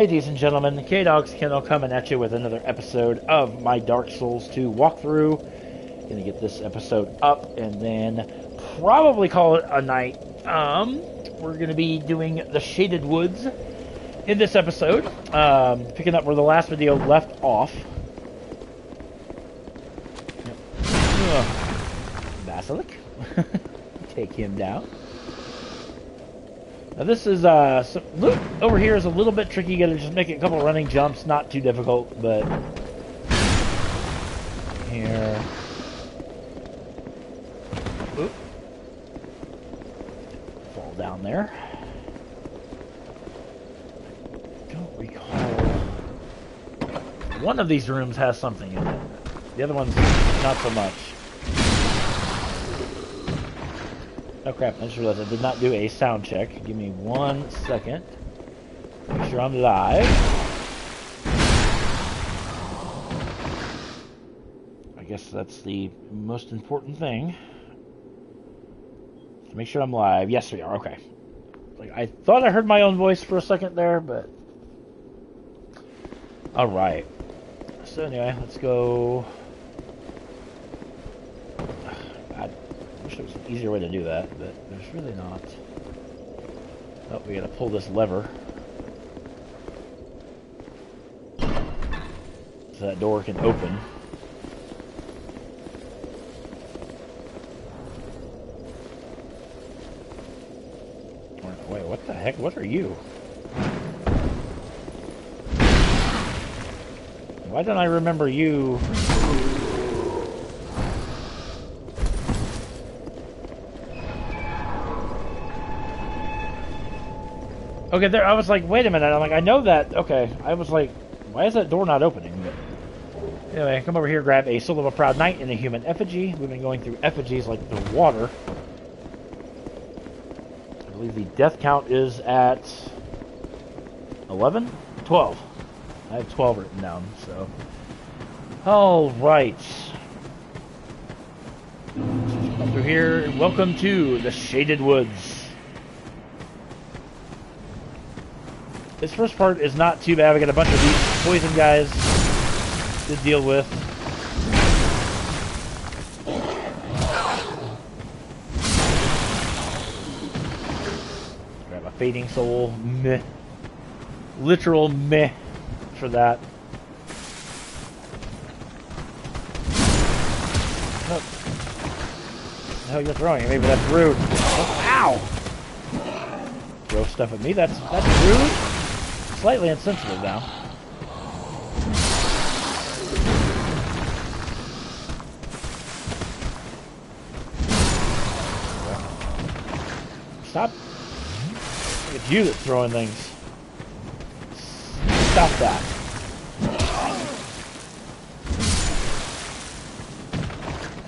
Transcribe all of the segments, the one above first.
Ladies and gentlemen, the K-Dog's Kennel coming at you with another episode of my Dark Souls 2 walkthrough. Gonna get this episode up and then probably call it a night. We're gonna be doing the Shaded Woods in this episode, picking up where the last video left off. Basilic. Take him down. Now this is, loop over here is a little bit tricky. You gotta just make a couple running jumps, not too difficult, but here. Oop. Fall down there. Don't recall. One of these rooms has something in it. The other one's not so much. Oh crap, I just realized I did not do a sound check. Give me 1 second. Make sure I'm live. I guess that's the most important thing. To make sure I'm live. Yes, we are. Okay. Like, I thought I heard my own voice for a second there, but... Alright. So anyway, let's go... I wish there was an easier way to do that, but there's really not. Oh, we gotta pull this lever. So that door can open. Wait, what the heck? What are you? Why don't I remember you? Okay, there, I was like, wait a minute, I'm like, I know that, okay, I was like, why is that door not opening? But anyway, come over here, grab a Soul of a Proud Knight and a human effigy. We've been going through effigies like the water. I believe the death count is at 11? 12. I have 12 written down, so. Alright. Come through here, welcome to the Shaded Woods. This first part is not too bad. We got a bunch of these poison guys to deal with. Grab a fading soul. Meh. Literal meh for that. What the hell you're throwing? Maybe that's rude. Oh, ow! Throw stuff at me. That's rude. Slightly insensitive now. Stop. It's you that's throwing things. Stop that.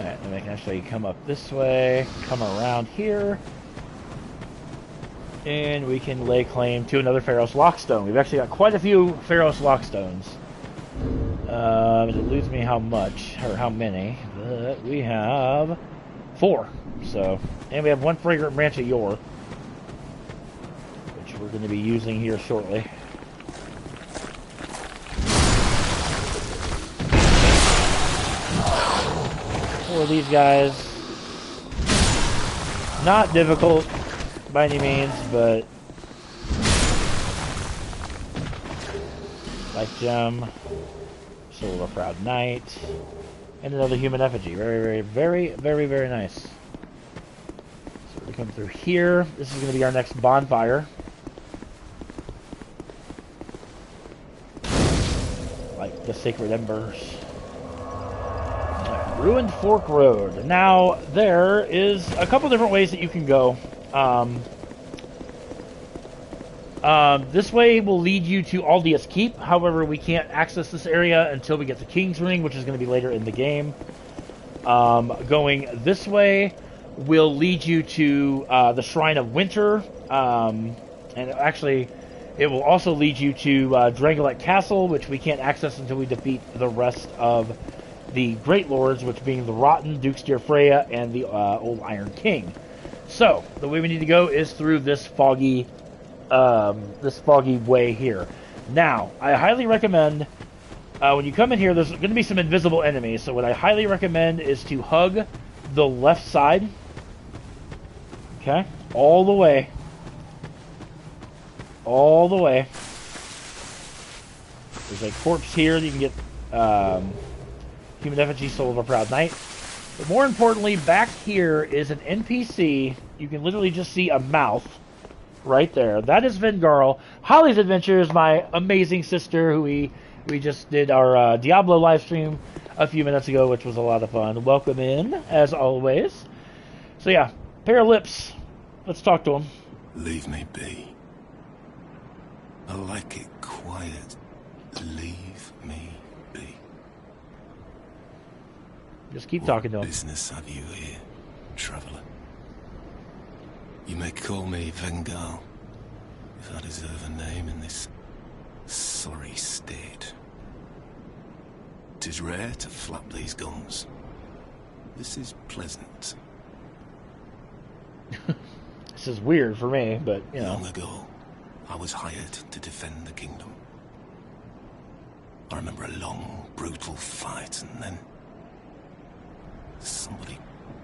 Alright, then I can actually come up this way, come around here. And we can lay claim to another Pharos Lockstone. We've actually got quite a few Pharos Lockstones. It eludes me how much, or how many, but we have 4. So, and we have 1 Fragrant Branch of Yore, which we're going to be using here shortly. 4 of these guys. Not difficult by any means, but Life Gem, Soul of a Proud Knight, and another human effigy. Very nice. So we come through here. This is going to be our next bonfire. Like the Sacred Embers. Ruined Fork Road. Now, there is a couple different ways that you can go. This way will lead you to Aldia's Keep. However, we can't access this area until we get the King's Ring, which is going to be later in the game. Going this way will lead you to the Shrine of Winter. And actually, it will also lead you to Drangalek Castle, which we can't access until we defeat the rest of the Great Lords, which being the Rotten, Duke's Freya, and the Old Iron King. So, the way we need to go is through this foggy way here. Now, I highly recommend, when you come in here, there's going to be some invisible enemies. So what I highly recommend is to hug the left side. Okay? All the way. All the way. There's a corpse here that you can get human effigy, soul of a proud knight. But more importantly, back here is an NPC. You can literally just see a mouth right there. That is Vengarl. Holly's Adventure is my amazing sister who we just did our Diablo live stream a few minutes ago, which was a lot of fun. Welcome in, as always. So yeah, pair of lips. Let's talk to him. Leave me be. I like it quiet. Leave me be. Just keep talking to him. What business have you here, traveller? You may call me Vengarl, if I deserve a name in this sorry state. 'Tis rare to flap these gums. This is pleasant. This is weird for me, but, you know. Long ago, I was hired to defend the kingdom. I remember a long, brutal fight, and then somebody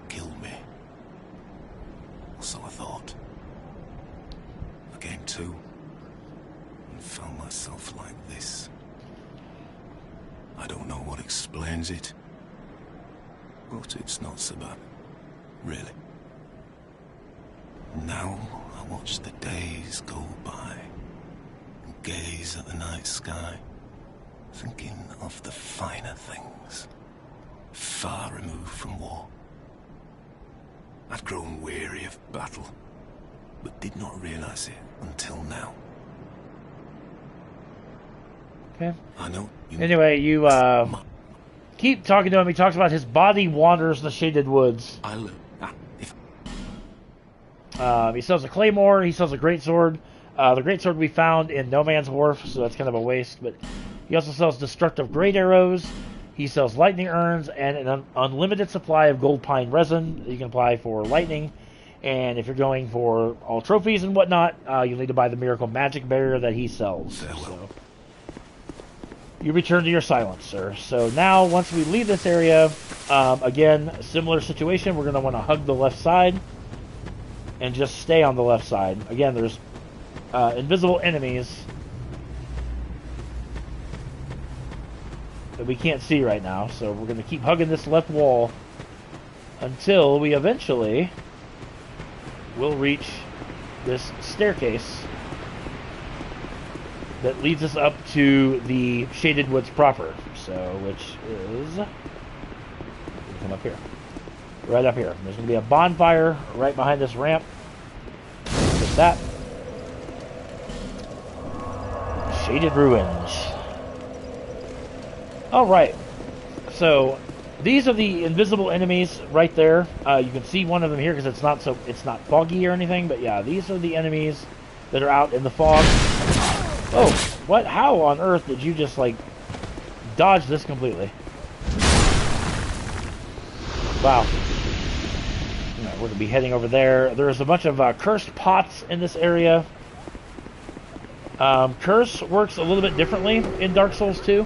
killed me. So I thought. I came to and found myself like this. I don't know what explains it, but it's not so bad, really. Now I watch the days go by and gaze at the night sky, thinking of the finer things, far removed from war. I'd grown weary of battle, but did not realize it until now. Okay. I know you... Anyway, you keep talking to him. He talks about his body wanders the shaded woods. He sells a claymore. He sells a greatsword. The greatsword we found in No Man's Wharf, so that's kind of a waste. But he also sells destructive great arrows. He sells lightning urns and an unlimited supply of gold pine resin that you can apply for lightning. And if you're going for all trophies and whatnot, you'll need to buy the miracle magic barrier that he sells. So you return to your silence, sir. So now, once we leave this area, again, similar situation. We're going to want to hug the left side and just stay on the left side. Again, there's invisible enemies that we can't see right now, so we're going to keep hugging this left wall until we eventually will reach this staircase that leads us up to the shaded woods proper. So, which is, come up here, right up here. There's going to be a bonfire right behind this ramp. Just that. Shaded ruins. Alright, so these are the invisible enemies right there. You can see one of them here because it's not foggy or anything, but yeah, these are the enemies that are out in the fog. Oh, what? How on earth did you just, like, dodge this completely? Wow. Right, we're going to be heading over there. There's a bunch of cursed pots in this area. Curse works a little bit differently in Dark Souls 2.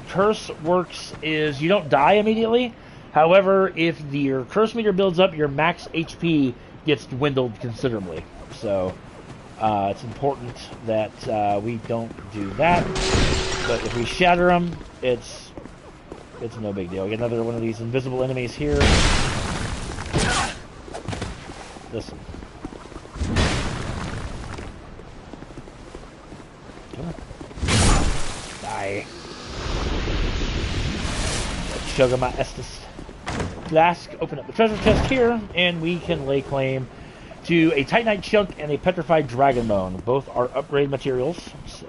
Curse works is you don't die immediately. However, if your curse meter builds up, your max HP gets dwindled considerably. So, it's important that we don't do that. But if we shatter them, it's no big deal. We get another one of these invisible enemies here. This one. Come on. Die. Chug my Estus flask. Open up the treasure chest here, and we can lay claim to a Titanite chunk and a petrified dragon bone. Both are upgrade materials. So,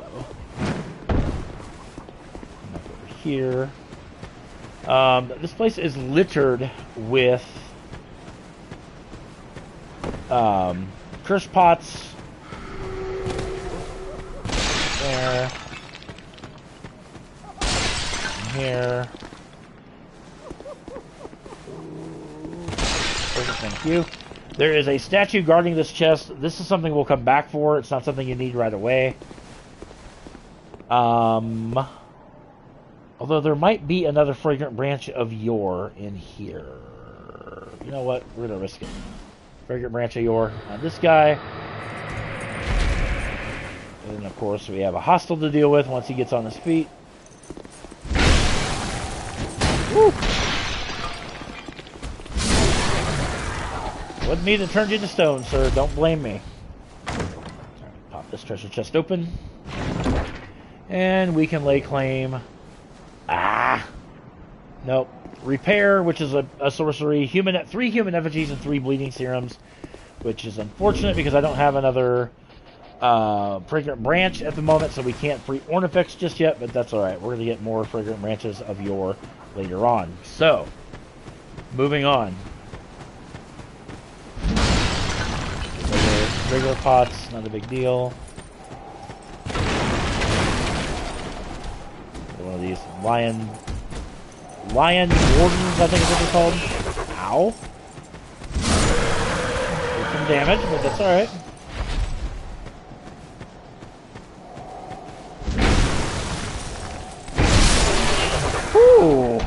over here. This place is littered with curse pots. There. Here. Thank you. There is a statue guarding this chest. This is something we'll come back for. It's not something you need right away. Although there might be another fragrant branch of yore in here. You know what? We're gonna risk it. Fragrant branch of yore on this guy. And of course we have a hostile to deal with once he gets on his feet. Woo! Wasn't me that turned you to stone, sir. Don't blame me. Pop this treasure chest open. And we can lay claim. Nope. Repair, which is a sorcery. 3 human effigies and 3 bleeding serums. Which is unfortunate because I don't have another fragrant branch at the moment, so we can't free Ornifex just yet, but that's alright. We're going to get more fragrant branches of yore later on. So, moving on. Regular pots, not a big deal. One of these lion wardens, I think is what they're called. Ow. Did some damage, but that's alright. Ooh.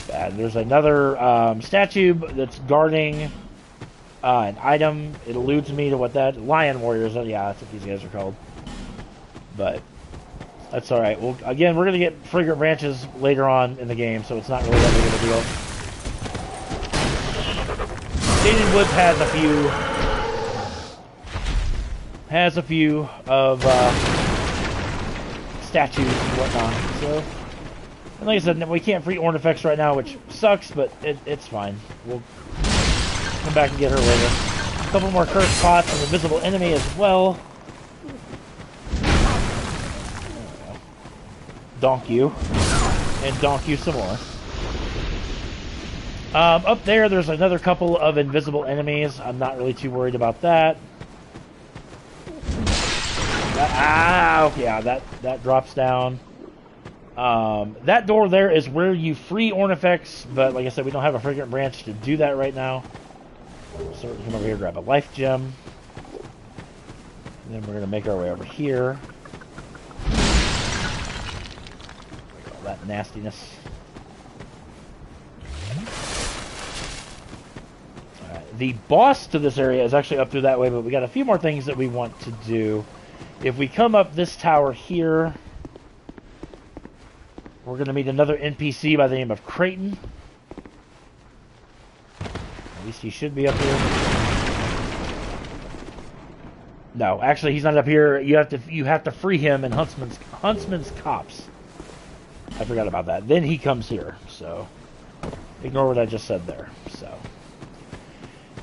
Bad. There's another statue that's guarding an item. It eludes me to what that... Lion warriors. Yeah, that's what these guys are called. But that's alright. Well, again, we're going to get fragrant branches later on in the game, so it's not really that big of a deal. Shaded Woods has a few of statues and whatnot. So, and like I said, we can't free Ornifex right now, which sucks, but it's fine. We'll come back and get her later. A couple more cursed pots, an invisible enemy as well. Donk you. And donk you some more. Up there's another couple of invisible enemies. I'm not really too worried about that. Yeah, that drops down. That door there is where you free Ornifex, but like I said, we don't have a fragrant branch to do that right now. So we're going to come over here, grab a life gem. And then we're going to make our way over here. All that nastiness. Alright, the boss to this area is actually up through that way, but we got a few more things that we want to do. If we come up this tower here, we're going to meet another NPC by the name of Creighton. At least he should be up here. No, actually he's not up here. You have to free him in Huntsman's Copse. I forgot about that. Then he comes here. So ignore what I just said there. So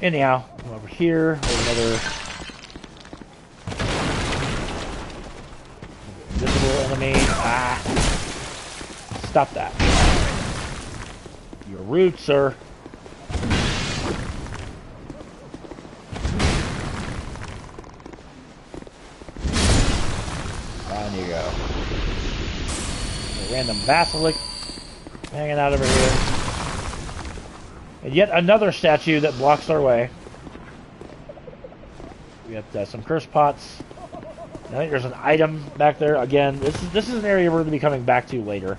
anyhow, come over here. There's another invisible enemy. Stop that. You're rude, sir. On you go. A random basilisk hanging out over here. And yet another statue that blocks our way. We got some curse pots. I think there's an item back there. Again, this is an area we're going to be coming back to later.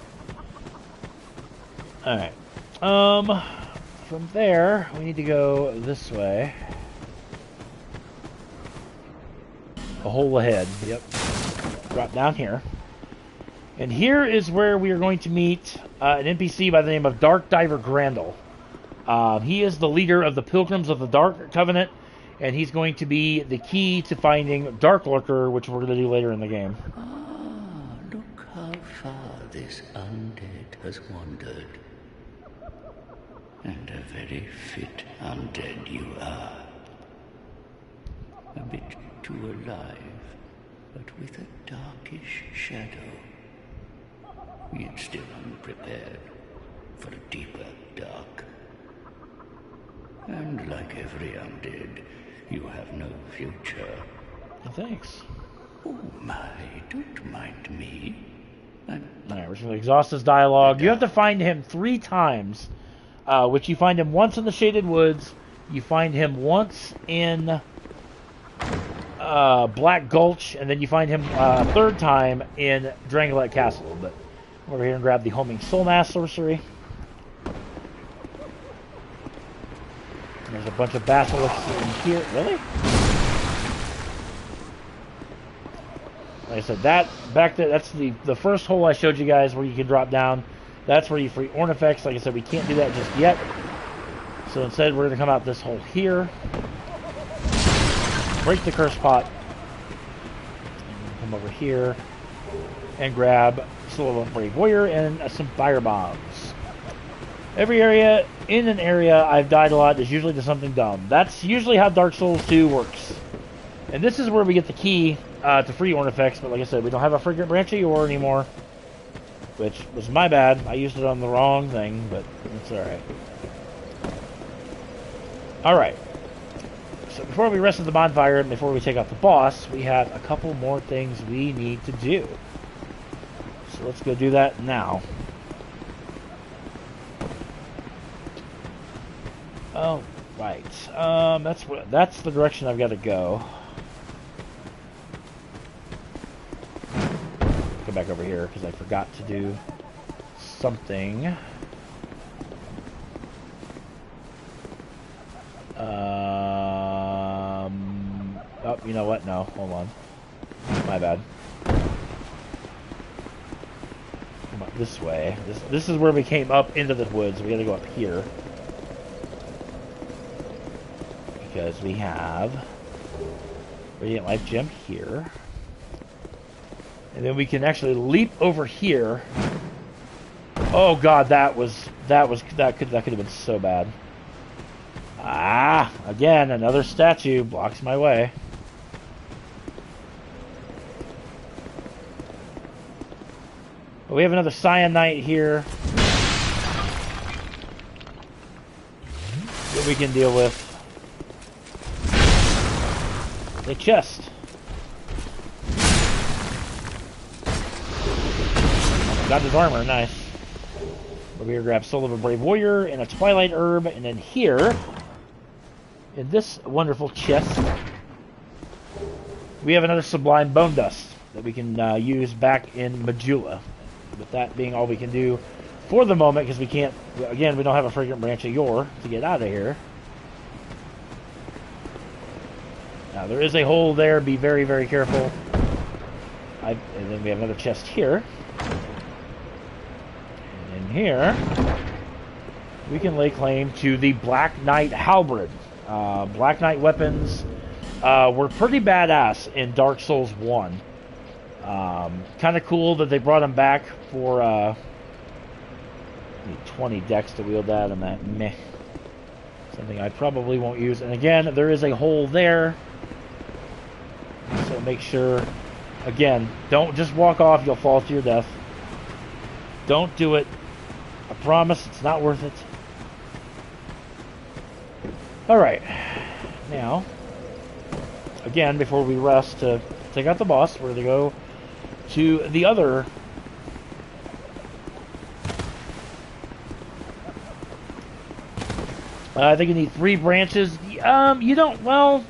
Alright. From there, we need to go this way. A hole ahead. Yep. Drop down here. And here is where we are going to meet an NPC by the name of Dark Diver Grandel. He is the leader of the Pilgrims of the Dark Covenant, and he's going to be the key to finding Dark Lurker, which we're going to do later in the game. Ah, look how far this undead has wandered. And a very fit undead you are. A bit too alive, but with a darkish shadow. Yet still unprepared for a deeper dark. And like every undead, you have no future. Thanks. Oh my, don't mind me. Alright, we're just going to exhaust his dialogue. You have to find him 3 times, which you find him once in the Shaded Woods, you find him once in Black Gulch, and then you find him a third time in Drangolette Castle. But over here and grab the Homing Soul Mass Sorcery. There's a bunch of basilisks in here. Really? Like I said, that's the first hole I showed you guys where you can drop down. That's where you free Ornifex. Like I said, we can't do that just yet. So instead, we're going to come out this hole here. Break the Curse Pot. And come over here and grab Soul of a Brave Warrior and some Fire Bombs. Every area, in an area I've died a lot is usually to something dumb. That's usually how Dark Souls 2 works. And this is where we get the key to free Ornifex, but like I said, we don't have a Fragrant Branch of Yore anymore. Which was my bad. I used it on the wrong thing, but it's alright. Alright. So before we rest at the bonfire and before we take out the boss, we have a couple more things we need to do. So let's go do that now. Oh, right. That's the direction I've got to go. Go back over here because I forgot to do something. Oh, you know what? No, hold on. My bad. Come on, this way. This is where we came up into the woods. We got to go up here. Because we have Radiant Life Gem here. And then we can actually leap over here. Oh god, that could have been so bad. Ah, again, another statue blocks my way. But we have another Cyanite here that we can deal with. A chest. Got his armor, nice. Over here, grab Soul of a Brave Warrior and a Twilight Herb, and then here, in this wonderful chest, we have another Sublime Bone Dust that we can use back in Majula. With that being all we can do for the moment, because we can't, again, we don't have a Fragrant Branch of Yore to get out of here. Now, there is a hole there. Be very, very careful. And then we have another chest here. And in here, we can lay claim to the Black Knight Halberd. Black Knight weapons were pretty badass in Dark Souls 1. Kind of cool that they brought them back for 20 decks to wield that, and that meh. Something I probably won't use. And again, there is a hole there. So make sure, again, don't just walk off, you'll fall to your death. Don't do it. I promise it's not worth it. Alright. Now, again, before we rest to take out the boss, we're going to go to the other I think you need 3 branches. You don't, well,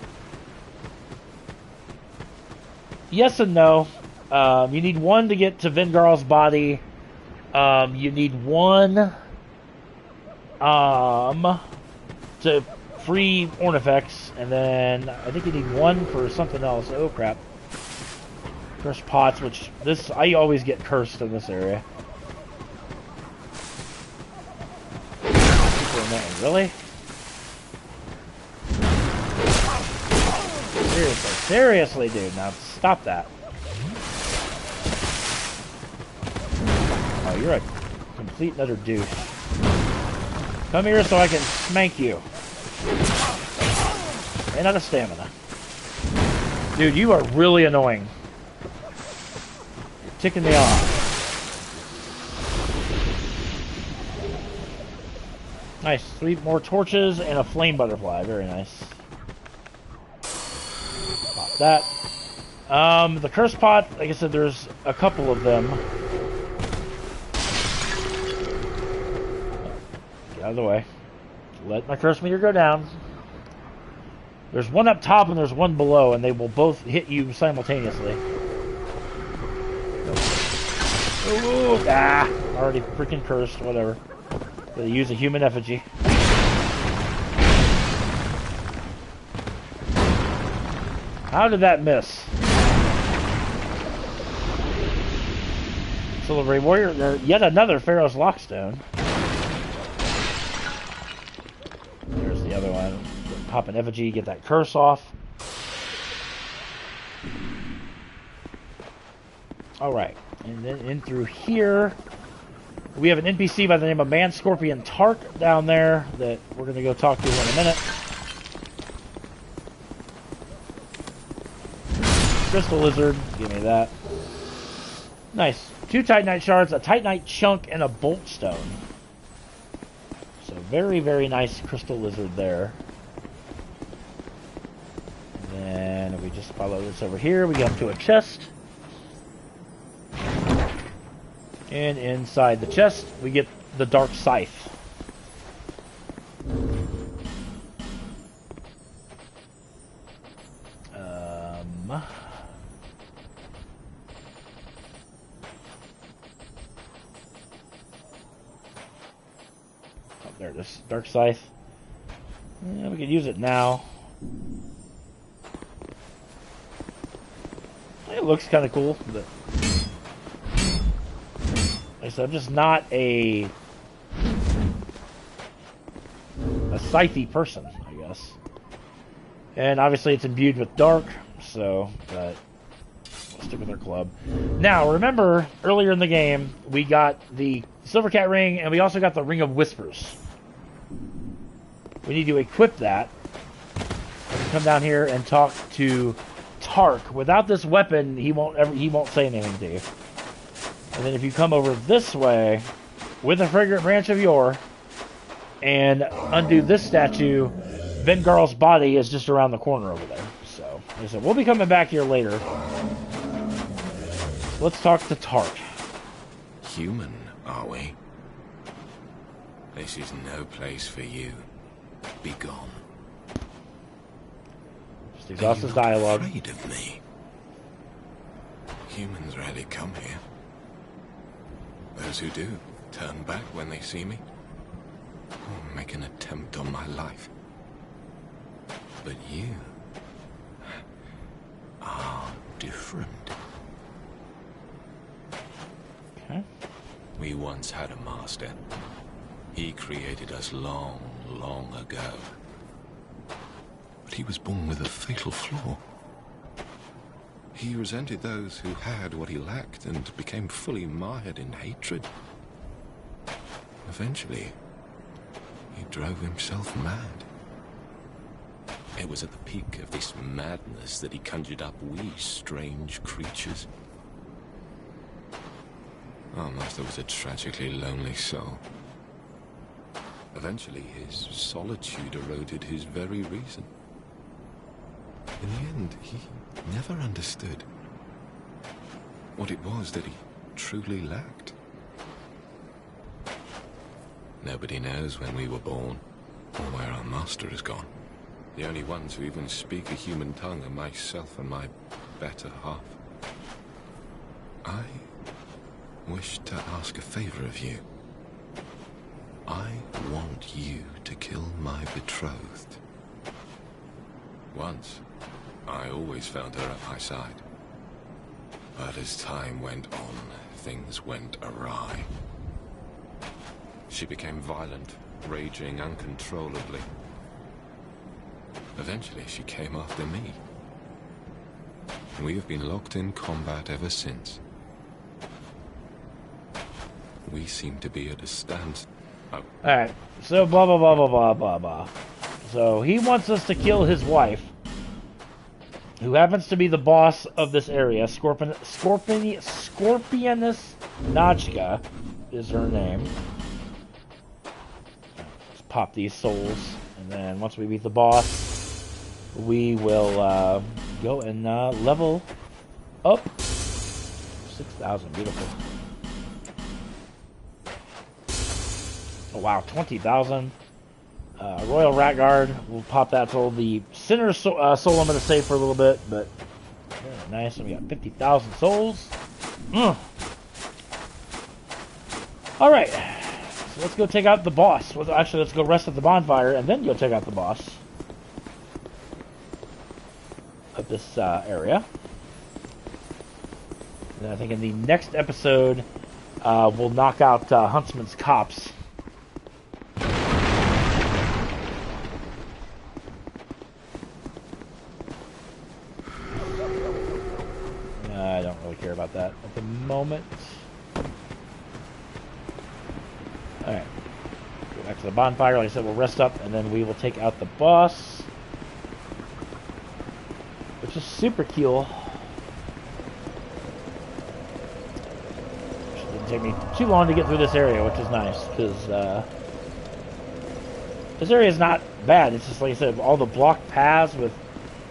yes and no. You need 1 to get to Vengarl's body. You need 1 to free Ornifex, and then I think you need 1 for something else. Oh crap. Cursed pots, which this, I always get cursed in this area. Really? Seriously, dude, now stop that. Oh, you're a complete and utter douche. Come here so I can smank you. And out of stamina. Dude, you are really annoying. You're ticking me off. Nice. 3 more torches and a flame butterfly. Very nice. Pop that. The curse pot, like I said, there's a couple of them. Get out of the way. Let my curse meter go down. There's one up top and there's one below, and they will both hit you simultaneously. Ooh, already freaking cursed, whatever. They use a human effigy. How did that miss? Silvery Warrior, yet another Pharaoh's Lockstone. There's the other one. Pop an effigy, get that curse off. Alright, and then in through here, we have an NPC by the name of Man Scorpion Tark down there that we're going to go talk to in a minute. Crystal Lizard, give me that. Nice. 2 Titanite Shards, a Titanite Chunk, and a Bolt Stone. So very, very nice Crystal Lizard there. And then if we just follow this over here, we get to a chest. And inside the chest, we get the Dark Scythe. There it is, Dark Scythe. Yeah, we could use it now. It looks kind of cool, but like I said, I'm just not a scythe person, I guess. And obviously it's imbued with dark, so but we'll stick with our club. Now, remember earlier in the game we got the Silver Cat Ring, and we also got the Ring of Whispers. We need to equip that. And come down here and talk to Tark. Without this weapon, he won't say anything to you. And then if you come over this way with a Fragrant Branch of Yore and undo this statue, Vengarl's body is just around the corner over there. So, like I said, we'll be coming back here later. Let's talk to Tark. Human, are we? This is no place for you. Be gone. Just exhaust his dialogue. Are you afraid of me? Humans rarely come here. Those who do turn back when they see me, or make an attempt on my life. But you are different. Okay. We once had a master. He created us long, long ago. But he was born with a fatal flaw. He resented those who had what he lacked and became fully mired in hatred. Eventually, he drove himself mad. It was at the peak of this madness that he conjured up we strange creatures. Our master was a tragically lonely soul. Eventually, his solitude eroded his very reason. In the end, he never understood what it was that he truly lacked. Nobody knows when we were born, or where our master has gone. The only ones who even speak a human tongue are myself and my better half. I wish to ask a favor of you. I want you to kill my betrothed. Once, I always found her at my side. But as time went on, things went awry. She became violent, raging uncontrollably. Eventually, she came after me. We have been locked in combat ever since. We seem to be at a standstill. Oh. Alright, so blah blah blah blah blah blah blah. So he wants us to kill his wife, who happens to be the boss of this area. Scorpionus Najka is her name. Let's pop these souls, and then once we beat the boss, we will go and level up. 6,000, beautiful. Oh wow, 20,000. Royal Rat Guard. We'll pop that to the center soul I'm going to save for a little bit, but nice. And we got 50,000 souls. All right, so let's go take out the boss. Well, actually, let's go rest at the bonfire and then go take out the boss of this area. And I think in the next episode, we'll knock out Huntsman's Cops. I don't really care about that at the moment. Alright. Go back to the bonfire. Like I said, we'll rest up and then we will take out the boss. Which is super cool. It didn't take me too long to get through this area, which is nice. Because this area is not bad. It's just, like I said, all the blocked paths with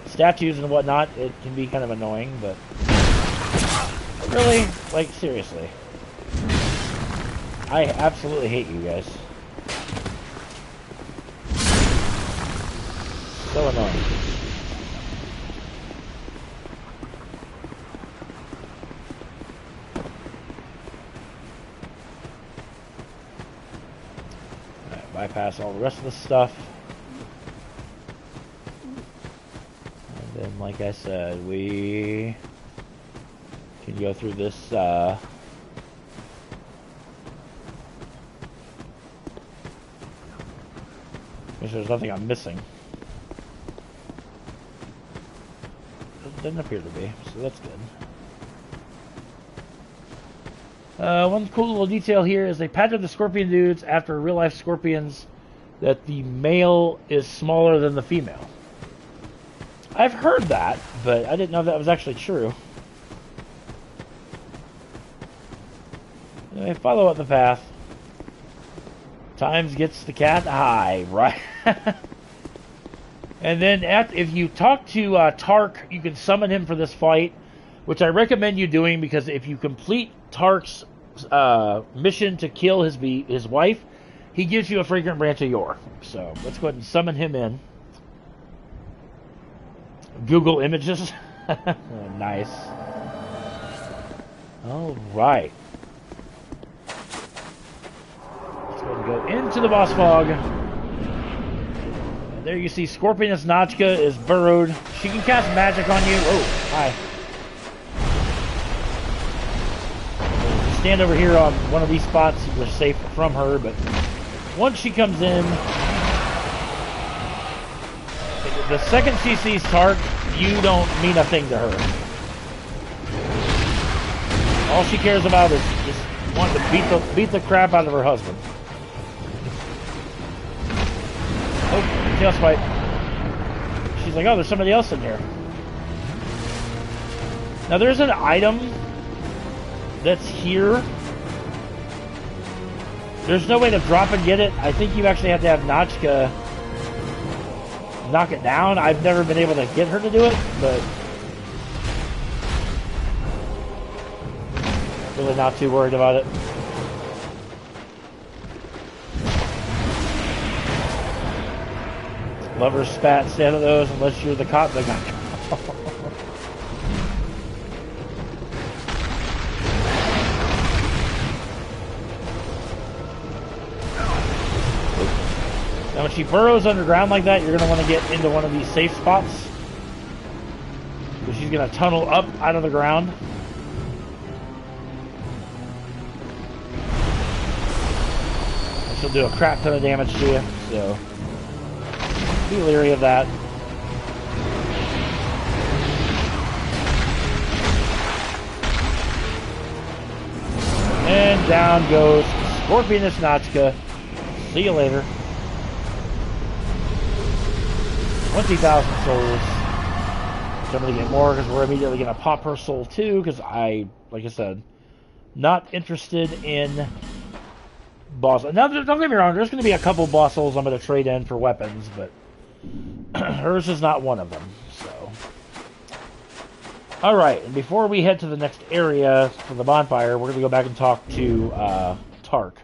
statues and whatnot, it can be kind of annoying, but really, like, seriously. I absolutely hate you guys. So annoying. Alright, bypass all the rest of the stuff. And then, like I said, we can go through this, there's nothing I'm missing. Doesn't appear to be, so that's good. One cool little detail here is they patterned the scorpion dudes after real-life scorpions that the male is smaller than the female. I've heard that, but I didn't know that was actually true. Anyway, follow up the path. Times gets the cat high, right? And then if you talk to Tark, you can summon him for this fight, which I recommend you doing because if you complete Tark's mission to kill his wife, he gives you a fragrant branch of yore. So let's go ahead and summon him in. Google Images. Nice. All right. Go into the boss fog. And there you see Scorpioness Nachka is burrowed. She can cast magic on you. Oh, hi. Stand over here on one of these spots. You're safe from her, but once she comes in, the second she sees Tark, you don't mean a thing to her. All she cares about is just wanting to beat the crap out of her husband. Oh, tail swipe. She's like, oh, there's somebody else in here. Now, there's an item that's here. There's no way to drop and get it. I think you actually have to have Nachka knock it down. I've never been able to get her to do it, but really not too worried about it. Lover spat, stay out of those unless you're the cop that got Now when she burrows underground like that, you're going to want to get into one of these safe spots. Because she's going to tunnel up out of the ground. And she'll do a crap ton of damage to you, so be leery of that. And down goes Scorpioness Nachka. See you later. 20,000 souls. I'm going to get more because we're immediately going to pop her soul too, because like I said, not interested in boss. Now, don't get me wrong, there's going to be a couple boss souls I'm going to trade in for weapons, but hers is not one of them, so. Alright, and before we head to the next area for the bonfire, we're going to go back and talk to Tark,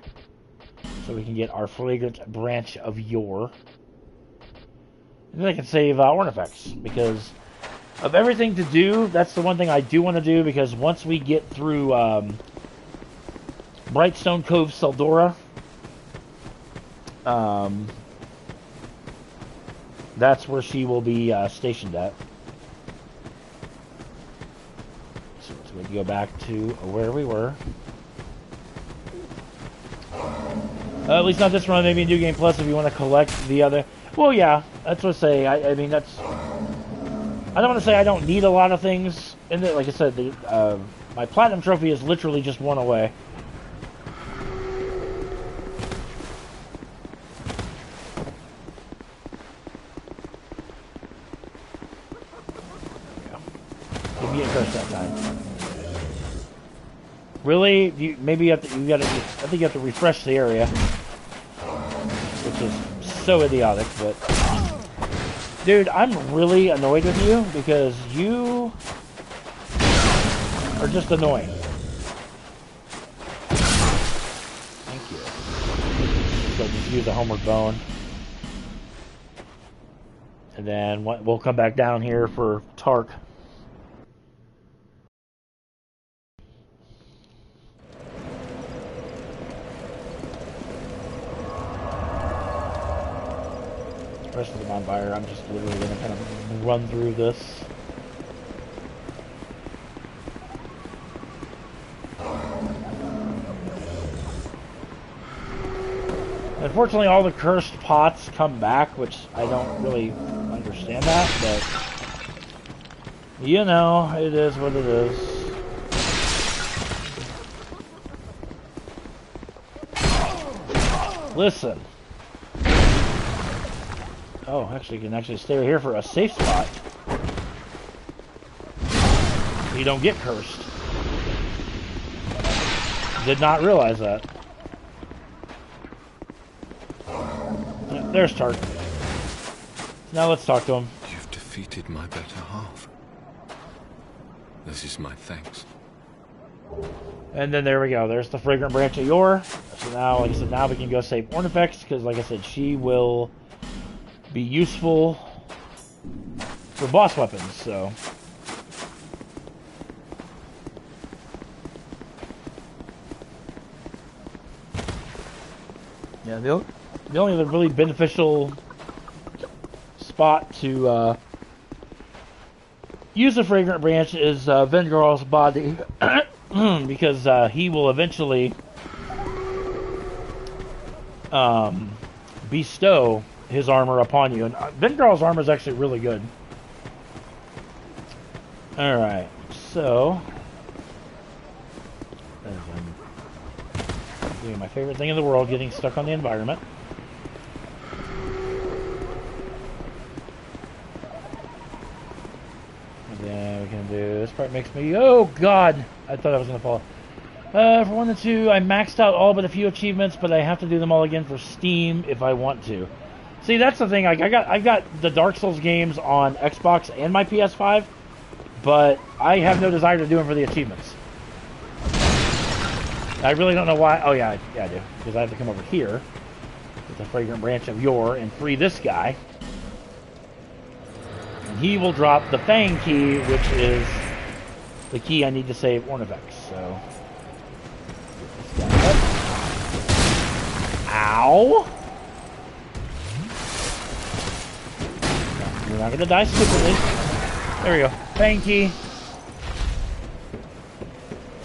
so we can get our fragrant branch of yore. And then I can save Ornifex, because of everything to do, that's the one thing I do want to do, because once we get through Brightstone Cove Seldora, that's where she will be stationed at. So let's go back to where we were. At least not this run, maybe in New Game Plus if you want to collect the other. Well, yeah, that's what I say. I mean, that's. I don't want to say I don't need a lot of things in it. Like I said, my Platinum Trophy is literally just one away. Didn't get cursed that time. Really? Maybe you have to. I think you have to refresh the area, which is so idiotic. But dude, I'm really annoyed with you because you are just annoying. Thank you. So just use a homeward bone, and then we'll come back down here for Tark. Rest of the bonfire, I'm just literally going to kind of run through this. Unfortunately, all the cursed pots come back, which I don't really understand that, but you know, it is what it is. Listen. Oh, actually, you can actually stay here for a safe spot. You don't get cursed. Did not realize that. There's Tark. Now let's talk to him. You've defeated my better half. This is my thanks. And then there we go. There's the Fragrant Branch of Yore. So now, like I said, now we can go save Ornifex, because like I said, she will be useful for boss weapons, so. Yeah, the only other really beneficial spot to use the Fragrant Branch is Vengaral's body, because he will eventually bestow his armor upon you, and Vengaral's armor is actually really good. Alright, so I'm doing my favorite thing in the world, getting stuck on the environment. And then we can do, this part makes me, oh god, I thought I was going to fall. For 1 and 2, I maxed out all but a few achievements, but I have to do them all again for Steam if I want to. See, that's the thing. Like, I've got the Dark Souls games on Xbox and my PS5, but I have no desire to do them for the achievements. I really don't know why. Oh yeah, I do, because I have to come over here with the Fragrant Branch of Yore and free this guy, and he will drop the Fang key, which is the key I need to save Ornifex. So, get this guy up. Ow! You're not going to die stupidly. There we go. Fang key.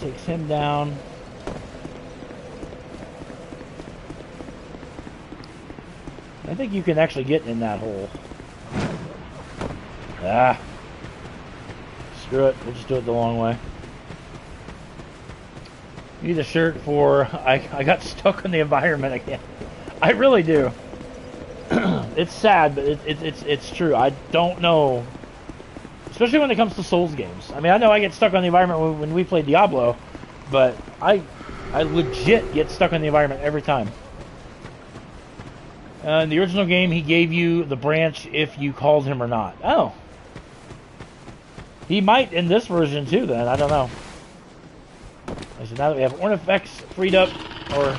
Takes him down. I think you can actually get in that hole. Ah. Screw it. We'll just do it the long way. Need a shirt for I got stuck in the environment again. I really do. It's sad, but it's true. I don't know, especially when it comes to Souls games. I mean, I know I get stuck on the environment when we play Diablo, but I legit get stuck on the environment every time. In the original game, he gave you the branch if you called him or not. Oh. He might in this version too, then. I don't know. So now that we have Ornifex freed up, or...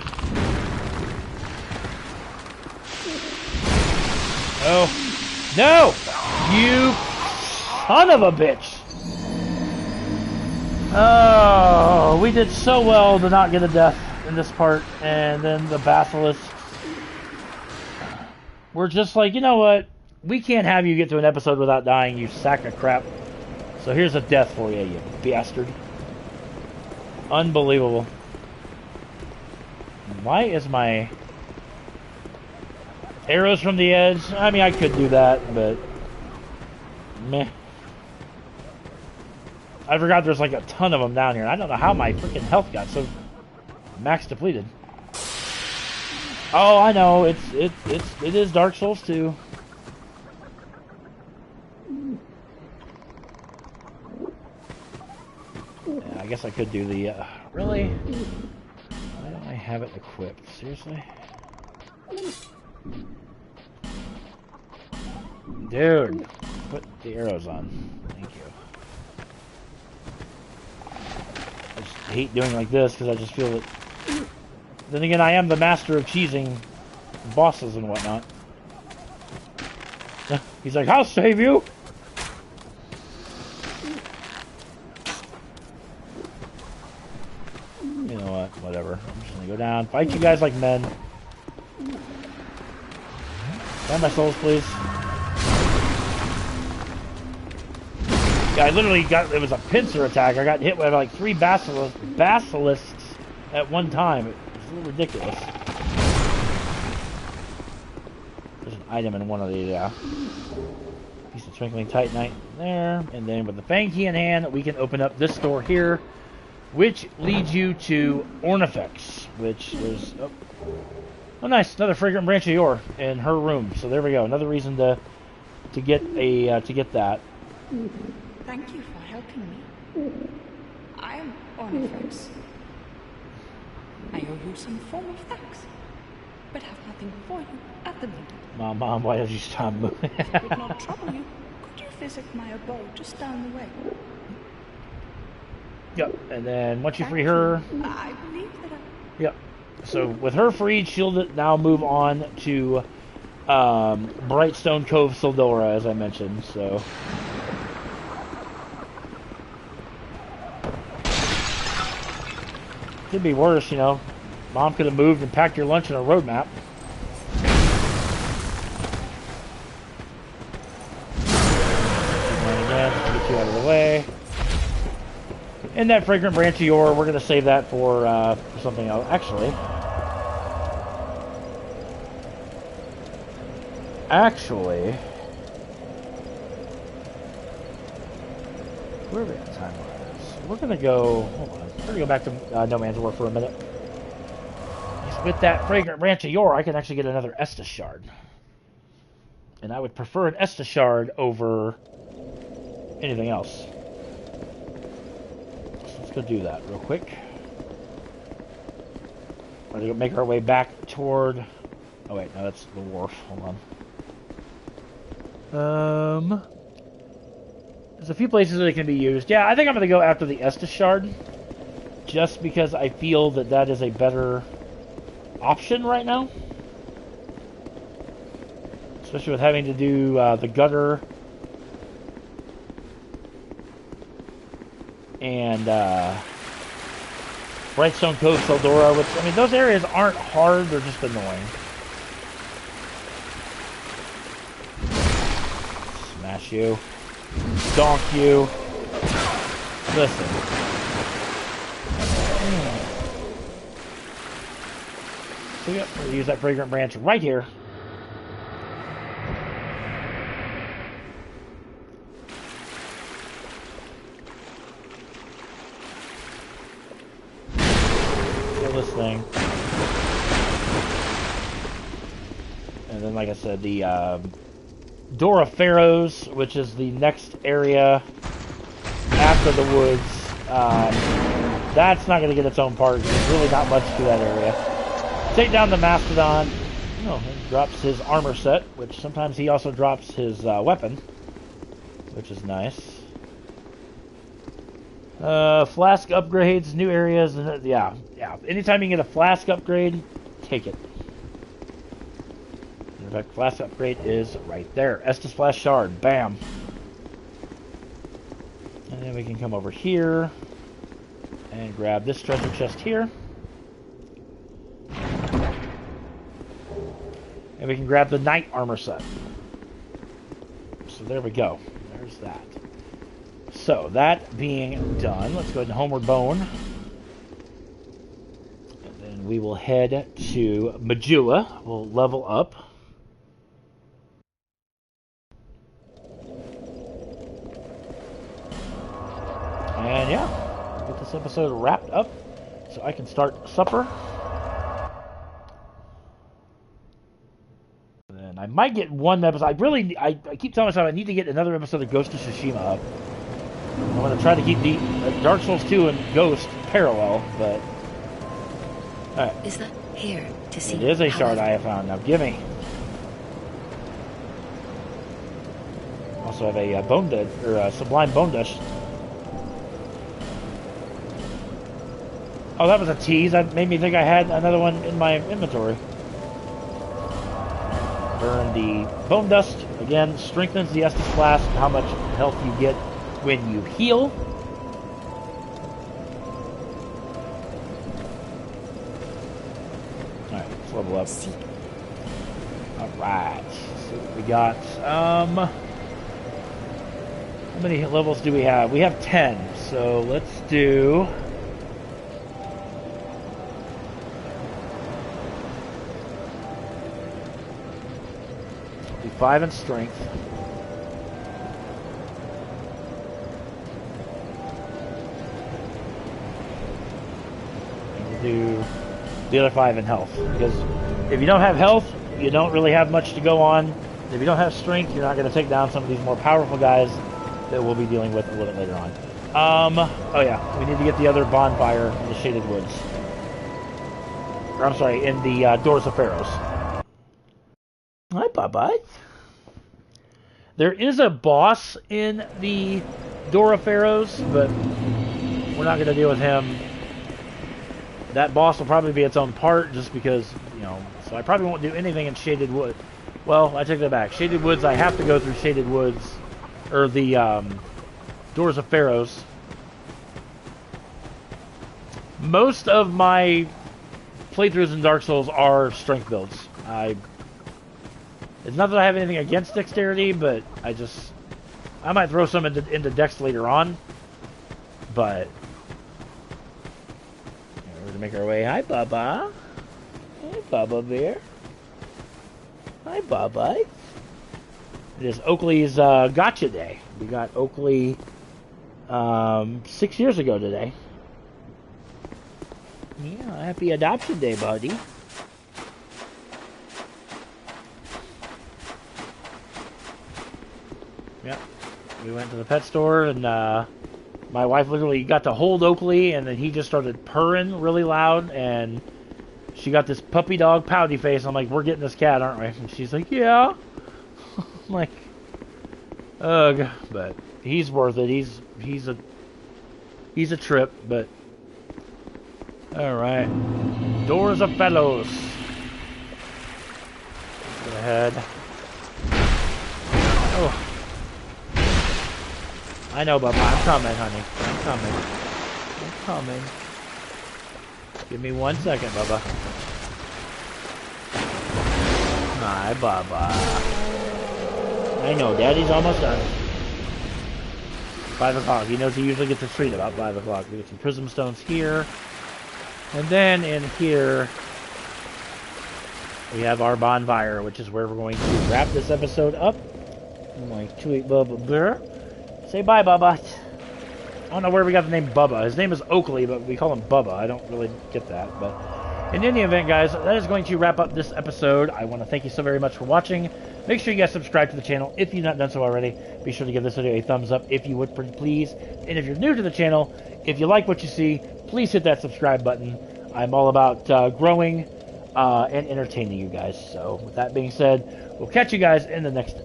Oh, No! You son of a bitch! Oh, we did so well to not get a death in this part, and then the basilisks. We're just like, you know what? We can't have you get to an episode without dying, you sack of crap. So here's a death for you, you bastard. Unbelievable. Why is my arrows from the edge? I mean, I could do that, but meh. I forgot there's like a ton of them down here. I don't know how my freaking health got so max depleted. Oh, I know. It is Dark Souls 2. Yeah, I guess I could do the really. Why don't I have it equipped? Seriously? Dude, put the arrows on. Thank you. I just hate doing like this because I just feel that. Then again, I am the master of cheesing bosses and whatnot. He's like, I'll save you! You know what? Whatever. I'm just gonna go down, fight you guys like men. Find my souls, please. Yeah, I literally got, it was a pincer attack. I got hit with like 3 basilisks at one time. It was a little ridiculous. There's an item in one of the, piece of twinkling titanite there. And then with the fang key in hand, we can open up this door here, which leads you to Ornifex, which is, oh nice, another fragrant branch of yore in her room. So there we go, another reason to get a to get that. Thank you for helping me. I am Ornifex. I owe you some form of thanks, but have nothing for you at the moment. Mom, why don't you stop moving? If it would not trouble you, could you visit my abode just down the way? Yep, and then once you free her... I believe that I... Yep. So with her freed, she'll now move on to Brightstone Cove Sildora, as I mentioned, so... Could be worse, you know. Mom could have moved and packed your lunch in a road map. And again, just to get you out of the way. And that fragrant branch of yore, we're going to save that for something else. Actually, where are we at time-wise? We're going to go, hold on. We're going to go back to No Man's War for a minute. With that fragrant branch of yore, I can actually get another Estus shard. And I would prefer an Estus shard over anything else. So let's go do that real quick. We're going to make our way back toward... Oh wait, no, that's the wharf. Hold on. There's a few places that it can be used. Yeah, I think I'm going to go after the Estus shard. Just because I feel that that is a better option right now. Especially with having to do the gutter and Brightstone Cove Sildora, which, I mean, those areas aren't hard, they're just annoying. Smash you. Donk you. Listen. So yep, we'll use that fragrant branch right here. Kill this thing. And then, like I said, the Door of Pharaohs, which is the next area after the woods. That's not going to get its own part. There's really not much to that area. Take down the Mastodon. Oh, he drops his armor set, which sometimes he also drops his weapon, which is nice. Flask upgrades, new areas, and yeah. Anytime you can get a flask upgrade, take it. In fact, flask upgrade is right there. Estus Flask Shard. Bam. And then we can come over here and grab this treasure chest here. And we can grab the Knight Armor set. So there we go. There's that. So, that being done, let's go ahead and Homeward Bone. And then we will head to Majula. We'll level up. And yeah, get this episode wrapped up so I can start supper. And then I might get one episode. I keep telling myself I need to get another episode of Ghost of Tsushima up. I'm going to try to keep the Dark Souls 2 and Ghost parallel, but... Alright. Is that here to see? It is a shard I have found. Now, gimme. Also have a bone dust, or a Sublime Bone Dust. Oh, that was a tease. That made me think I had another one in my inventory. Burn the Bone Dust. Again, strengthens the Estus Flask, how much health you get when you heal. Alright, let's level up. Alright. So we got, how many levels do we have? We have 10. So let's do... 5 in strength. And we'll do the other 5 in health. Because if you don't have health, you don't really have much to go on. If you don't have strength, you're not going to take down some of these more powerful guys that we'll be dealing with a little bit later on. Oh yeah, we need to get the other bonfire in the Shaded Woods. Or, I'm sorry, in the Doors of Pharaohs. Hi, bye-bye. There is a boss in the Door of Pharaohs, but we're not going to deal with him. That boss will probably be its own part, just because, you know, so I probably won't do anything in Shaded Wood. Well, I take that back. Shaded Woods, I have to go through Shaded Woods, or the Doors of Pharaohs. Most of my playthroughs in Dark Souls are strength builds. It's not that I have anything against dexterity, but I might throw some into dex later on. But we're going to make our way. Hi, Baba. Hey, Baba Bear. Hi, Baba. It is Oakley's Gotcha Day. We got Oakley 6 years ago today. Yeah, happy adoption day, buddy. Yep. We went to the pet store, and my wife literally got to hold Oakley, and then he just started purring really loud, and she got this puppy dog pouty face. I'm like, we're getting this cat, aren't we? And she's like, yeah. I'm like, ugh. But he's worth it. He's a trip, but alright. Doors of Fellows. Go ahead. Oh. I know, Bubba. I'm coming, honey. I'm coming. I'm coming. Give me 1 second, Bubba. Hi, Bubba. I know, Daddy's almost done. 5 o'clock. He knows he usually gets a treat about 5 o'clock. We get some prism stones here. And then in here, we have our bonfire, which is where we're going to wrap this episode up. I'm going to eat Bubba Bear. Say bye, Bubba. I don't know where we got the name Bubba. His name is Oakley, but we call him Bubba. I don't really get that. But in any event, guys, that is going to wrap up this episode. I want to thank you so very much for watching. Make sure you guys subscribe to the channel if you've not done so already. Be sure to give this video a thumbs up if you would, please. And if you're new to the channel, if you like what you see, please hit that subscribe button. I'm all about growing and entertaining you guys. So with that being said, we'll catch you guys in the next